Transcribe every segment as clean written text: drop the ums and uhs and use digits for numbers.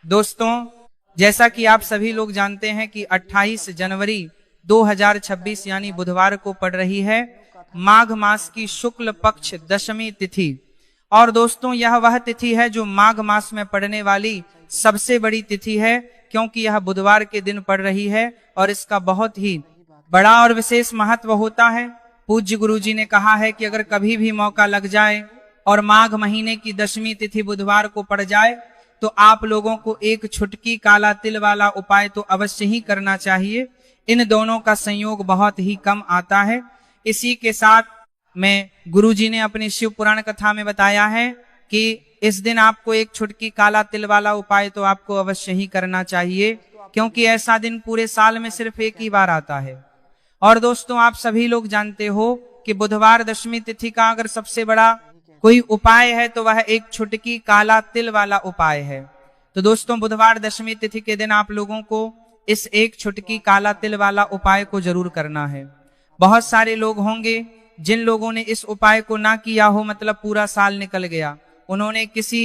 दोस्तों, जैसा कि आप सभी लोग जानते हैं कि 28 जनवरी 2026 यानी बुधवार को पड़ रही है माघ मास की शुक्ल पक्ष दशमी तिथि। और दोस्तों, यह वह तिथि है जो माघ मास में पड़ने वाली सबसे बड़ी तिथि है, क्योंकि यह बुधवार के दिन पड़ रही है और इसका बहुत ही बड़ा और विशेष महत्व होता है। पूज्य गुरुजी ने कहा है कि अगर कभी भी मौका लग जाए और माघ महीने की दशमी तिथि बुधवार को पड़ जाए तो आप लोगों को एक छुटकी काला तिल वाला उपाय तो अवश्य ही करना चाहिए। इन दोनों का संयोग बहुत ही कम आता है। इसी के साथ में गुरुजी ने अपनी शिव पुराण कथा में बताया है कि इस दिन आपको एक छुटकी काला तिल वाला उपाय तो आपको अवश्य ही करना चाहिए, क्योंकि ऐसा दिन पूरे साल में सिर्फ एक ही बार आता है। और दोस्तों, आप सभी लोग जानते हो कि बुधवार दशमी तिथि का अगर सबसे बड़ा कोई उपाय है तो वह एक छुटकी काला तिल वाला उपाय है। तो दोस्तों, बुधवार दशमी तिथि के दिन आप लोगों को इस एक छुटकी काला तिल वाला उपाय को जरूर करना है। बहुत सारे लोग होंगे जिन लोगों ने इस उपाय को ना किया हो, मतलब पूरा साल निकल गया, उन्होंने किसी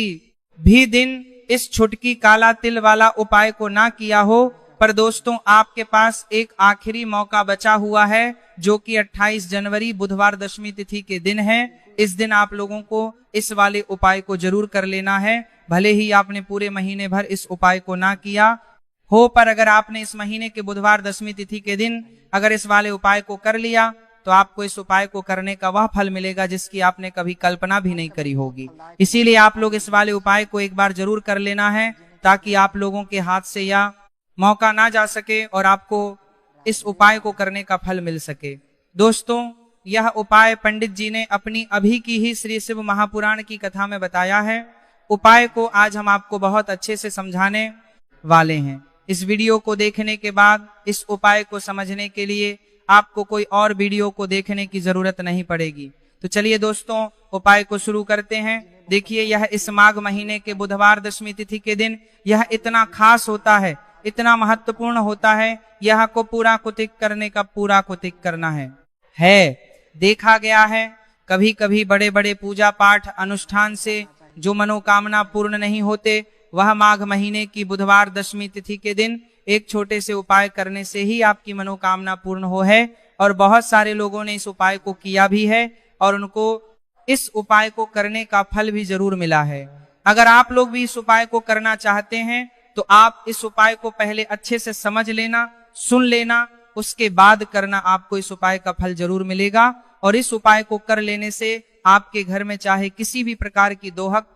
भी दिन इस छुटकी काला तिल वाला उपाय को ना किया हो, पर दोस्तों आपके पास एक आखिरी मौका बचा हुआ है, जो कि 28 जनवरी बुधवार दशमी तिथि के दिन है। इस दिन आप लोगों को इस वाले उपाय को जरूर कर लेना है। भले ही आपने पूरे महीने भर इस उपाय को ना किया हो, पर अगर आपने इस महीने के बुधवार दशमी तिथि के दिन अगर इस वाले उपाय को कर लिया तो आपको इस उपाय को करने का वह फल मिलेगा जिसकी आपने कभी कल्पना भी नहीं करी होगी। इसीलिए आप लोग इस वाले उपाय को एक बार जरूर कर लेना है, ताकि आप लोगों के हाथ से यह मौका ना जा सके और आपको इस उपाय को करने का फल मिल सके। दोस्तों, यह उपाय पंडित जी ने अपनी अभी की ही श्री शिव महापुराण की कथा में बताया है। उपाय को आज हम आपको बहुत अच्छे से समझाने वाले हैं। इस वीडियो को देखने के बाद इस उपाय को समझने के लिए आपको कोई और वीडियो को देखने की जरूरत नहीं पड़ेगी। तो चलिए दोस्तों, उपाय को शुरू करते हैं। देखिए, यह इस माघ महीने के बुधवार दशमी तिथि के दिन यह इतना खास होता है, इतना महत्वपूर्ण होता है, यह को पूरा कुतिक करने का पूरा कुतिक करना है। देखा गया है कभी कभी बड़े बड़े पूजा पाठ अनुष्ठान से जो मनोकामना पूर्ण नहीं होते, वह माघ महीने की बुधवार दशमी तिथि के दिन एक छोटे से उपाय करने से ही आपकी मनोकामना पूर्ण हो है। और बहुत सारे लोगों ने इस उपाय को किया भी है और उनको इस उपाय को करने का फल भी जरूर मिला है। अगर आप लोग भी इस उपाय को करना चाहते हैं तो आप इस उपाय को पहले अच्छे से समझ लेना, सुन लेना, उसके बाद करना। आपको इस उपाय का फल जरूर मिलेगा। और इस उपाय को कर लेने से आपके घर में चाहे किसी भी प्रकार की दोहक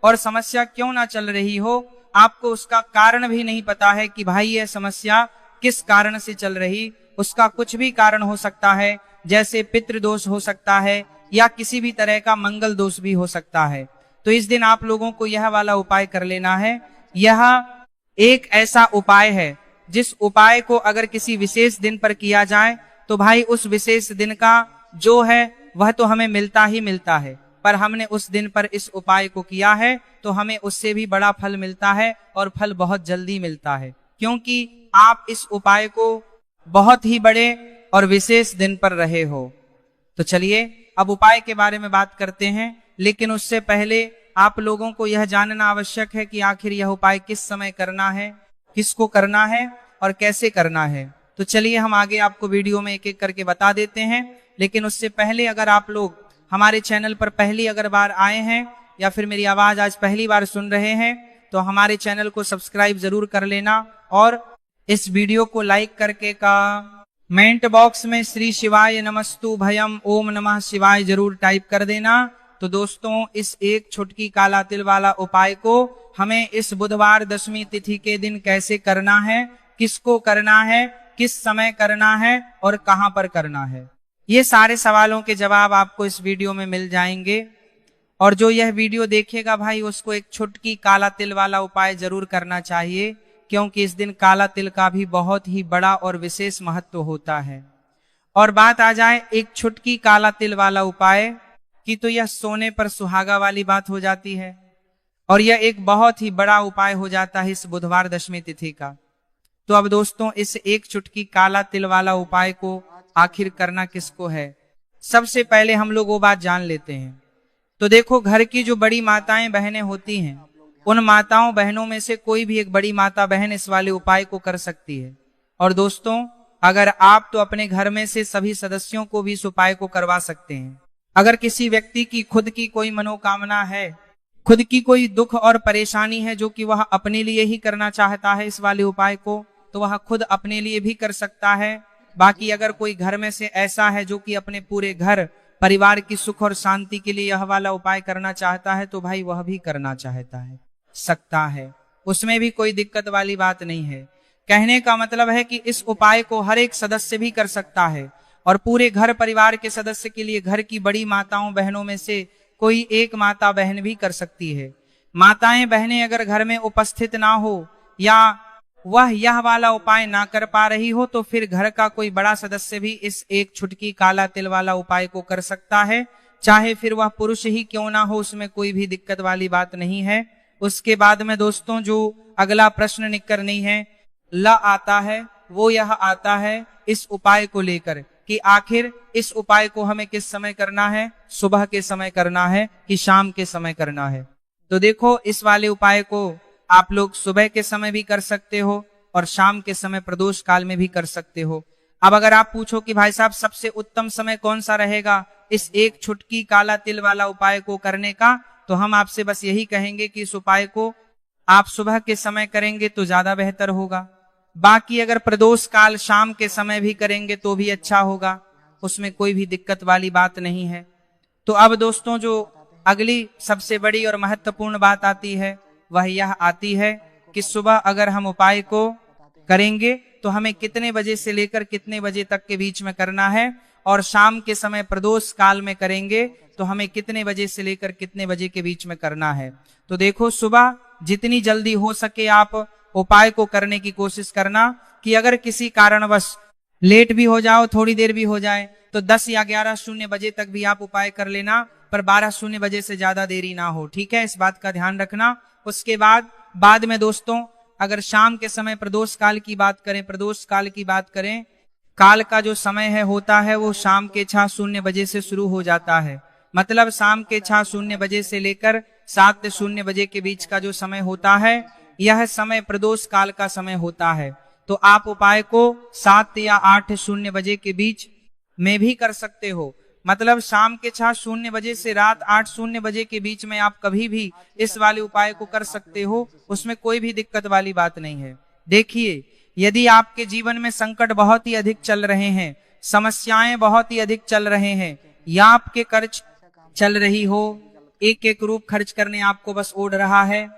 और समस्या क्यों ना चल रही हो, आपको उसका कारण भी नहीं पता है कि भाई यह समस्या किस कारण से चल रही, उसका कुछ भी कारण हो सकता है, जैसे पितृदोष हो सकता है या किसी भी तरह का मंगल दोष भी हो सकता है। तो इस दिन आप लोगों को यह वाला उपाय कर लेना है। यह एक ऐसा उपाय है जिस उपाय को अगर किसी विशेष दिन पर किया जाए तो भाई उस विशेष दिन का जो है वह तो हमें मिलता ही मिलता है, पर हमने उस दिन पर इस उपाय को किया है तो हमें उससे भी बड़ा फल मिलता है और फल बहुत जल्दी मिलता है, क्योंकि आप इस उपाय को बहुत ही बड़े और विशेष दिन पर रहे हो। तो चलिए अब उपाय के बारे में बात करते हैं, लेकिन उससे पहले आप लोगों को यह जानना आवश्यक है कि आखिर यह उपाय किस समय करना है, किसको करना है और कैसे करना है। तो चलिए हम आगे आपको वीडियो में एक एक करके बता देते हैं। लेकिन उससे पहले अगर आप लोग हमारे चैनल पर पहली अगर बार आए हैं या फिर मेरी आवाज आज पहली बार सुन रहे हैं तो हमारे चैनल को सब्सक्राइब जरूर कर लेना और इस वीडियो को लाइक करके कमेंट बॉक्स में श्री शिवाय नमस्तु भयम ओम नमः शिवाय जरूर टाइप कर देना। तो दोस्तों, इस एक छुटकी काला तिल वाला उपाय को हमें इस बुधवार दशमी तिथि के दिन कैसे करना है, किसको करना है, किस समय करना है और कहां पर करना है, ये सारे सवालों के जवाब आपको इस वीडियो में मिल जाएंगे। और जो यह वीडियो देखेगा भाई उसको एक छुटकी काला तिल वाला उपाय जरूर करना चाहिए, क्योंकि इस दिन काला तिल का भी बहुत ही बड़ा और विशेष महत्व होता है। और बात आ जाए एक छुटकी काला तिल वाला उपाय की, तो यह सोने पर सुहागा वाली बात हो जाती है और यह एक बहुत ही बड़ा उपाय हो जाता है इस बुधवार दशमी तिथि का। तो अब दोस्तों, इस एक छुटकी काला तिल वाला उपाय को आखिर करना किसको है, सबसे पहले हम लोग वो बात जान लेते हैं। तो देखो, घर की जो बड़ी माताएं बहनें होती हैं उन माताओं बहनों में से कोई भी एक बड़ी माता बहन इस वाले उपाय को कर सकती है। और दोस्तों, अगर आप तो अपने घर में से सभी सदस्यों को भी इस उपाय को करवा सकते हैं। अगर किसी व्यक्ति की खुद की कोई मनोकामना है, खुद की कोई दुख और परेशानी है जो कि वह अपने लिए ही करना चाहता है इस वाले उपाय को, तो वह खुद अपने लिए भी कर सकता है। बाकी अगर कोई घर में से ऐसा है जो कि अपने पूरे घर परिवार की सुख और शांति के लिए यह वाला उपाय करना चाहता है, तो भाई वह भी करना चाहता है, सकता है, उसमें भी कोई दिक्कत वाली बात नहीं है। कहने का मतलब है कि इस उपाय को हर एक सदस्य भी कर सकता है और पूरे घर परिवार के सदस्य के लिए घर की बड़ी माताओं बहनों में से कोई एक माता बहन भी कर सकती है। माताएं बहनें अगर घर में उपस्थित ना हो या वह यह वाला उपाय ना कर पा रही हो, तो फिर घर का कोई बड़ा सदस्य भी इस एक छुटकी काला तिल वाला उपाय को कर सकता है, चाहे फिर वह पुरुष ही क्यों ना हो, उसमें कोई भी दिक्कत वाली बात नहीं है। उसके बाद में दोस्तों जो अगला प्रश्न निकल नहीं है ल आता है, वो यह आता है इस उपाय को लेकर कि आखिर इस उपाय को हमें किस समय करना है, सुबह के समय करना है कि शाम के समय करना है। तो देखो, इस वाले उपाय को आप लोग सुबह के समय भी कर सकते हो और शाम के समय प्रदोष काल में भी कर सकते हो। अब अगर आप पूछो कि भाई साहब सबसे उत्तम समय कौन सा रहेगा इस एक छुटकी काला तिल वाला उपाय को करने का, तो हम आपसे बस यही कहेंगे कि इस उपाय को आप सुबह के समय करेंगे तो ज्यादा बेहतर होगा। बाकी अगर प्रदोष काल शाम के समय भी करेंगे तो भी अच्छा होगा, उसमें कोई भी दिक्कत वाली बात नहीं है। तो अब दोस्तों जो अगली सबसे बड़ी और महत्वपूर्ण बात आती है वह यह आती है कि सुबह अगर हम उपाय को करेंगे तो हमें कितने बजे से लेकर कितने बजे तक के बीच में करना है, और शाम के समय प्रदोष काल में करेंगे तो हमें कितने बजे से लेकर कितने बजे के बीच में करना है। तो देखो, सुबह जितनी जल्दी हो सके आप उपाय को करने की कोशिश करना कि अगर किसी कारणवश लेट भी हो जाओ, थोड़ी देर भी हो जाए, तो 10 या 11:00 बजे तक भी आप उपाय कर लेना, पर 12:00 बजे से ज्यादा देरी ना हो, ठीक है, इस बात का ध्यान रखना। उसके बाद में दोस्तों अगर शाम के समय प्रदोष काल की बात करें, प्रदोष काल की बात करें, काल का जो समय है होता है वो शाम के 6:00 बजे से शुरू हो जाता है। मतलब शाम के 6:00 बजे से लेकर 7:00 बजे के बीच का जो समय होता है यह समय प्रदोष काल का समय होता है। तो आप उपाय को 7 या 8:00 बजे के बीच में भी कर सकते हो। मतलब शाम के 6:00 बजे से रात 8:00 बजे के बीच में आप कभी भी इस वाले उपाय को कर सकते हो, उसमें कोई भी दिक्कत वाली बात नहीं है। देखिए, यदि आपके जीवन में संकट बहुत ही अधिक चल रहे हैं, समस्याएं बहुत ही अधिक चल रहे हैं, या आपके कर्ज चल रही हो, एक एक रूप खर्च करने आपको बस ओढ़ रहा है,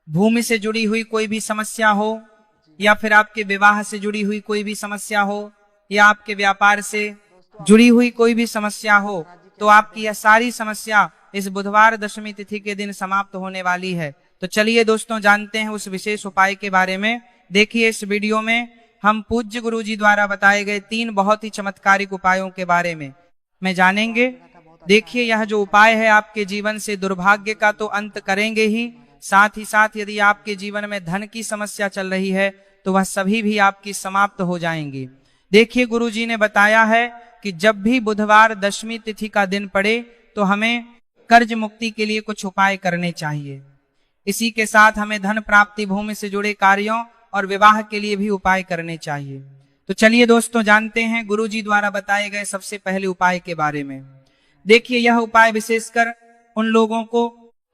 भूमि से जुड़ी हुई कोई भी समस्या हो, या फिर आपके विवाह से जुड़ी हुई कोई भी समस्या हो, या आपके व्यापार से जुड़ी हुई कोई भी समस्या हो, तो आपकी यह सारी समस्या इस बुधवार दशमी तिथि के दिन समाप्त होने वाली है। तो चलिए दोस्तों जानते हैं उस विशेष उपाय के बारे में। देखिए, इस वीडियो में हम पूज्य गुरु जी द्वारा बताए गए 3 बहुत ही चमत्कारिक उपायों के बारे में जानेंगे। देखिए, यह जो उपाय है आपके जीवन से दुर्भाग्य का तो अंत करेंगे ही साथ यदि आपके जीवन में धन की समस्या चल रही है तो वह सभी भी आपकी समाप्त हो जाएंगी। देखिए, गुरु जी ने बताया है कि जब भी बुधवार दशमी तिथि का दिन पड़े तो हमें कर्ज मुक्ति के लिए कुछ उपाय करने चाहिए। इसी के साथ हमें धन प्राप्ति, भूमि से जुड़े कार्यों और विवाह के लिए भी उपाय करने चाहिए। तो चलिए दोस्तों जानते हैं गुरु जी द्वारा बताए गए सबसे पहले उपाय के बारे में। देखिए, यह उपाय विशेषकर उन लोगों को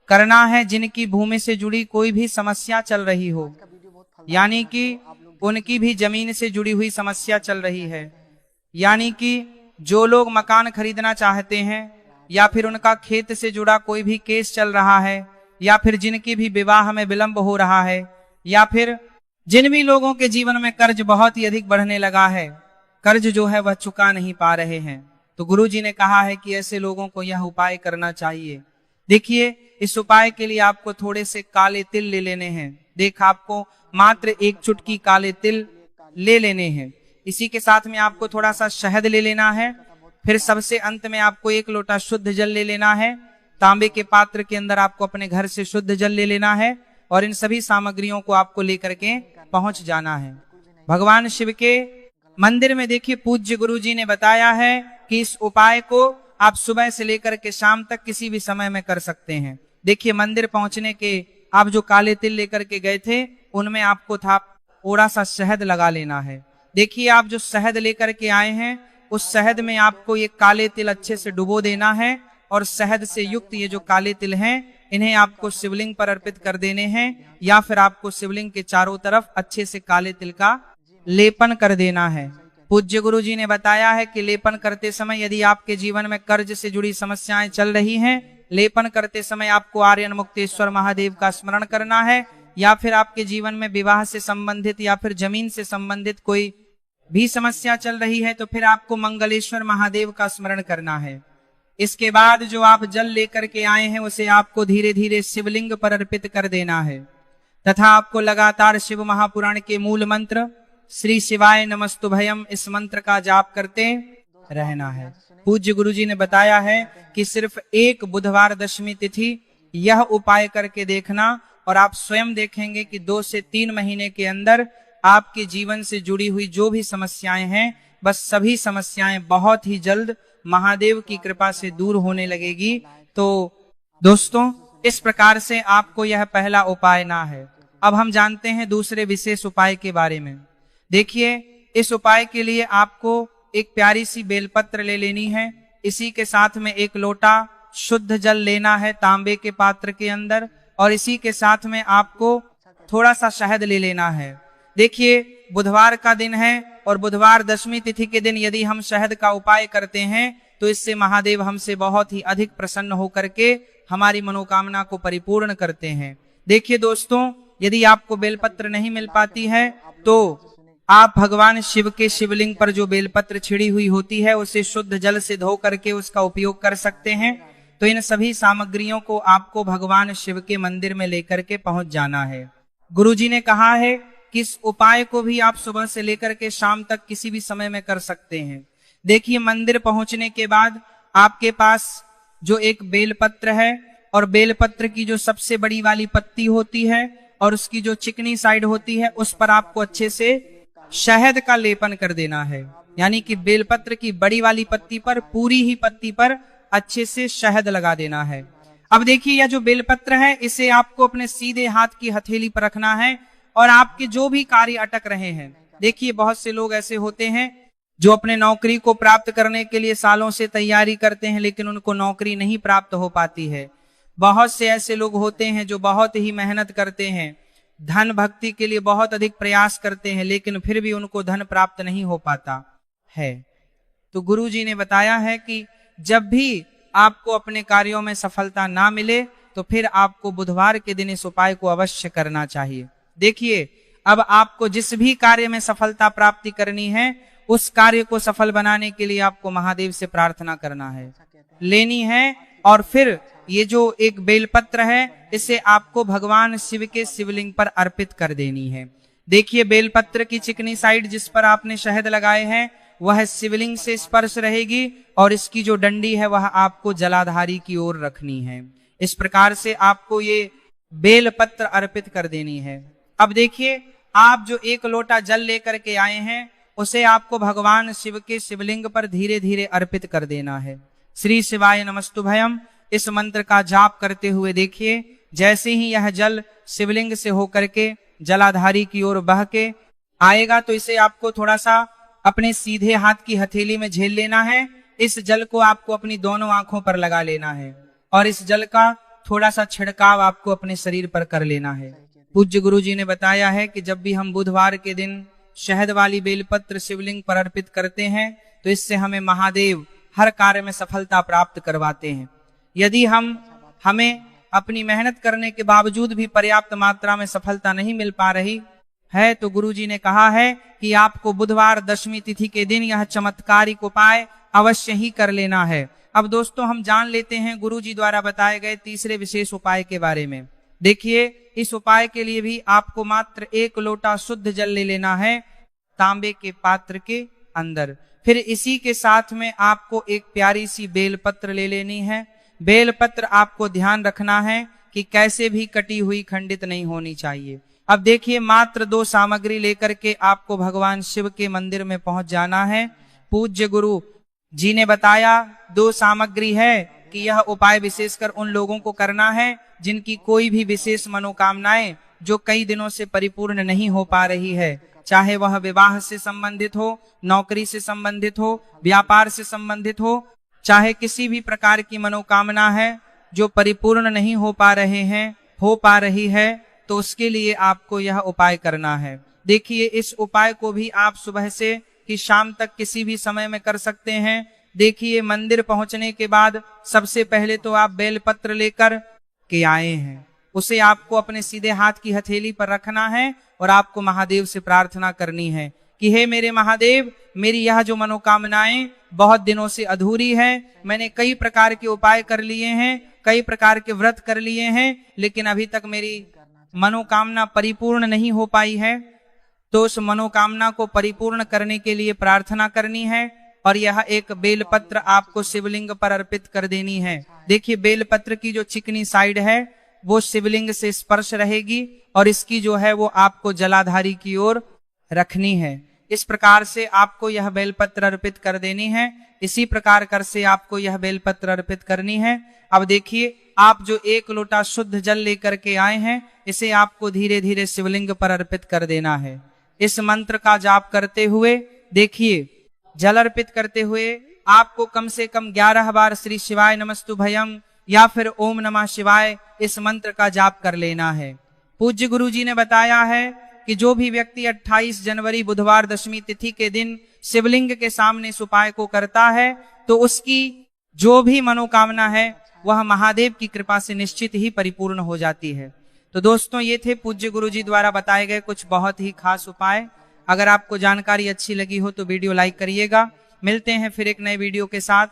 करना है जिनकी भूमि से जुड़ी कोई भी समस्या चल रही हो, यानी कि उनकी भी जमीन से जुड़ी हुई समस्या चल रही है, यानी कि जो लोग मकान खरीदना चाहते हैं, या फिर उनका खेत से जुड़ा कोई भी केस चल रहा है, या फिर जिनकी भी विवाह में विलंब हो रहा है, या फिर जिन भी लोगों के जीवन में कर्ज बहुत ही अधिक बढ़ने लगा है, कर्ज जो है वह चुका नहीं पा रहे हैं, तो गुरु जी ने कहा है कि ऐसे लोगों को यह उपाय करना चाहिए। देखिए, इस उपाय के लिए आपको थोड़े से काले तिल ले लेने हैं। देख, आपको मात्र 1 चुटकी काले तिल ले लेने हैं। इसी के साथ में आपको थोड़ा सा शहद ले लेना है। फिर सबसे अंत में आपको 1 लोटा शुद्ध जल ले लेना है। तांबे के पात्र के अंदर आपको अपने घर से शुद्ध जल ले लेना है और इन सभी सामग्रियों को आपको लेकर के पहुंच जाना है भगवान शिव के मंदिर में। देखिए, पूज्य गुरु जी ने बताया है कि इस उपाय को आप सुबह से लेकर के शाम तक किसी भी समय में कर सकते हैं। देखिए, मंदिर पहुंचने के आप जो काले तिल लेकर के गए थे उनमें आपको था थोड़ा सा शहद लगा लेना है। देखिए आप जो शहद लेकर के आए हैं उस शहद में आपको ये काले तिल अच्छे से डुबो देना है और शहद से युक्त ये जो काले तिल हैं इन्हें आपको शिवलिंग पर अर्पित कर देने हैं, या फिर आपको शिवलिंग के चारों तरफ अच्छे से काले तिल का लेपन कर देना है। पूज्य गुरु जी ने बताया है कि लेपन करते समय यदि आपके जीवन में कर्ज से जुड़ी समस्याएं चल रही हैं, लेपन करते समय आपको आर्यन मुक्तेश्वर महादेव का स्मरण करना है, या फिर आपके जीवन में विवाह से संबंधित या फिर जमीन से संबंधित कोई भी समस्या चल रही है तो फिर आपको मंगलेश्वर महादेव का स्मरण करना है। इसके बाद जो आप जल लेकर के आए हैं उसे आपको धीरे धीरे शिवलिंग पर अर्पित कर देना है तथा आपको लगातार शिव महापुराण के मूल मंत्र श्री शिवाय नमस्तुभयम इस मंत्र का जाप करते रहना है। पूज्य गुरु जी ने बताया है कि सिर्फ एक बुधवार दशमी तिथि यह उपाय करके देखना और आप स्वयं देखेंगे कि 2 से 3 महीने के अंदर आपके जीवन से जुड़ी हुई जो भी समस्याएं हैं बस सभी समस्याएं बहुत ही जल्द महादेव की कृपा से दूर होने लगेगी। तो दोस्तों इस प्रकार से आपको यह पहला उपाय ना है। अब हम जानते हैं दूसरे विशेष उपाय के बारे में। देखिए इस उपाय के लिए आपको एक प्यारी सी बेलपत्र ले लेनी है, इसी के साथ में 1 लोटा शुद्ध जल लेना है तांबे के पात्र के अंदर, और इसी के साथ में आपको थोड़ा सा शहद ले लेना है। देखिए बुधवार का दिन है और बुधवार दशमी तिथि के दिन यदि हम शहद का उपाय करते हैं तो इससे महादेव हमसे बहुत ही अधिक प्रसन्न होकर के हमारी मनोकामना को परिपूर्ण करते हैं। देखिए दोस्तों यदि आपको बेलपत्र नहीं मिल पाती है तो आप भगवान शिव के शिवलिंग पर जो बेलपत्र छिड़ी हुई होती है उसे शुद्ध जल से धो करके उसका उपयोग कर सकते हैं। तो इन सभी सामग्रियों को आपको भगवान शिव के मंदिर में लेकर के पहुंच जाना है। गुरुजी ने कहा है कि इस उपाय को भी आप सुबह से लेकर के शाम तक किसी भी समय में कर सकते हैं। देखिए मंदिर पहुंचने के बाद आपके पास जो एक बेलपत्र है और बेलपत्र की जो सबसे बड़ी वाली पत्ती होती है और उसकी जो चिकनी साइड होती है उस पर आपको अच्छे से शहद का लेपन कर देना है। यानी कि बेलपत्र की बड़ी वाली पत्ती पर, पूरी ही पत्ती पर अच्छे से शहद लगा देना है। अब देखिए यह जो बेलपत्र है इसे आपको अपने सीधे हाथ की हथेली पर रखना है और आपके जो भी कार्य अटक रहे हैं, देखिए बहुत से लोग ऐसे होते हैं जो अपने नौकरी को प्राप्त करने के लिए सालों से तैयारी करते हैं लेकिन उनको नौकरी नहीं प्राप्त हो पाती है। बहुत से ऐसे लोग होते हैं जो बहुत ही मेहनत करते हैं, धन भक्ति के लिए बहुत अधिक प्रयास करते हैं लेकिन फिर भी उनको धन प्राप्त नहीं हो पाता है। तो गुरु जी ने बताया है कि जब भी आपको अपने कार्यों में सफलता ना मिले तो फिर आपको बुधवार के दिन इस उपाय को अवश्य करना चाहिए। देखिए अब आपको जिस भी कार्य में सफलता प्राप्ति करनी है उस कार्य को सफल बनाने के लिए आपको महादेव से प्रार्थना करना है, लेनी है, और फिर ये जो एक बेलपत्र है इसे आपको भगवान शिव के शिवलिंग पर अर्पित कर देनी है। देखिए बेलपत्र की चिकनी साइड जिस पर आपने शहद लगाए हैं वह शिवलिंग से स्पर्श रहेगी और इसकी जो डंडी है वह आपको जलाधारी की ओर रखनी है। इस प्रकार से आपको ये बेलपत्र अर्पित कर देनी है। अब देखिए आप जो 1 लोटा जल लेकर के आए हैं उसे आपको भगवान शिव के शिवलिंग पर धीरे धीरे अर्पित कर देना है। श्री शिवाय नमस्तुभयम इस मंत्र का जाप करते हुए देखिए जैसे ही यह जल शिवलिंग से होकर के जलाधारी की ओर बह के आएगा तो इसे आपको थोड़ा सा अपने सीधे हाथ की हथेली में झेल लेना है। इस जल को आपको अपनी दोनों आंखों पर लगा लेना है और इस जल का थोड़ा सा छिड़काव आपको अपने शरीर पर कर लेना है। पूज्य गुरु जी ने बताया है कि जब भी हम बुधवार के दिन शहद वाली बेलपत्र शिवलिंग पर अर्पित करते हैं तो इससे हमें महादेव हर कार्य में सफलता प्राप्त करवाते हैं। यदि हमें अपनी मेहनत करने के बावजूद भी पर्याप्त मात्रा में सफलता नहीं मिल पा रही है तो गुरुजी ने कहा है कि आपको बुधवार दशमी तिथि के दिन यह चमत्कारिक उपाय अवश्य ही कर लेना है। अब दोस्तों हम जान लेते हैं गुरुजी द्वारा बताए गए तीसरे विशेष उपाय के बारे में। देखिए इस उपाय के लिए भी आपको मात्र 1 लोटा शुद्ध जल ले लेना है तांबे के पात्र के अंदर। फिर इसी के साथ में आपको एक प्यारी सी बेलपत्र ले लेनी है। बेलपत्र आपको ध्यान रखना है कि कैसे भी कटी हुई खंडित नहीं होनी चाहिए। अब देखिए मात्र 2 सामग्री लेकर के आपको भगवान शिव के मंदिर में पहुंच जाना है। पूज्य गुरु जी ने बताया 2 सामग्री है कि यह उपाय विशेषकर उन लोगों को करना है जिनकी कोई भी विशेष मनोकामनाएं जो कई दिनों से परिपूर्ण नहीं हो पा रही है, चाहे वह विवाह से संबंधित हो, नौकरी से संबंधित हो, व्यापार से संबंधित हो, चाहे किसी भी प्रकार की मनोकामना है जो परिपूर्ण नहीं हो पा रही है, तो उसके लिए आपको यह उपाय करना है। देखिए, इस उपाय को भी आप सुबह से कि शाम तक किसी भी समय में कर सकते हैं। देखिए, मंदिर पहुंचने के बाद सबसे पहले तो आप बेलपत्र लेकर के आए हैं, उसे आपको अपने सीधे हाथ की हथेली पर रखना है और आपको महादेव से प्रार्थना करनी है कि हे मेरे महादेव, मेरी यह जो मनोकामनाएं बहुत दिनों से अधूरी है, मैंने कई प्रकार के उपाय कर लिए हैं, कई प्रकार के व्रत कर लिए हैं, लेकिन अभी तक मेरी मनोकामना परिपूर्ण नहीं हो पाई है। तो उस मनोकामना को परिपूर्ण करने के लिए प्रार्थना करनी है और यह एक बेलपत्र आपको शिवलिंग पर अर्पित कर देनी है। देखिए, बेलपत्र की जो चिकनी साइड है वो शिवलिंग से स्पर्श रहेगी और इसकी जो है वो आपको जलाधारी की ओर रखनी है। इस प्रकार से आपको यह बेलपत्र अर्पित कर देनी है। इसी प्रकार कर से आपको यह बेलपत्र अर्पित करनी है। अब देखिए, आप जो 1 लोटा शुद्ध जल लेकर के आए हैं, इसे आपको धीरे धीरे शिवलिंग पर अर्पित कर देना है। इस मंत्र का जाप करते हुए, देखिए, जल अर्पित करते हुए आपको कम से कम 11 बार श्री शिवाय नमस्तुभयम या फिर ओम नमः शिवाय इस मंत्र का जाप कर लेना है। पूज्य गुरु जी ने बताया है कि जो भी व्यक्ति 28 जनवरी बुधवार दशमी तिथि के दिन शिवलिंग के सामने इस उपाय को करता है तो उसकी जो भी मनोकामना है वह महादेव की कृपा से निश्चित ही परिपूर्ण हो जाती है। तो दोस्तों, ये थे पूज्य गुरु जी द्वारा बताए गए कुछ बहुत ही खास उपाय। अगर आपको जानकारी अच्छी लगी हो तो वीडियो लाइक करिएगा। मिलते हैं फिर एक नए वीडियो के साथ।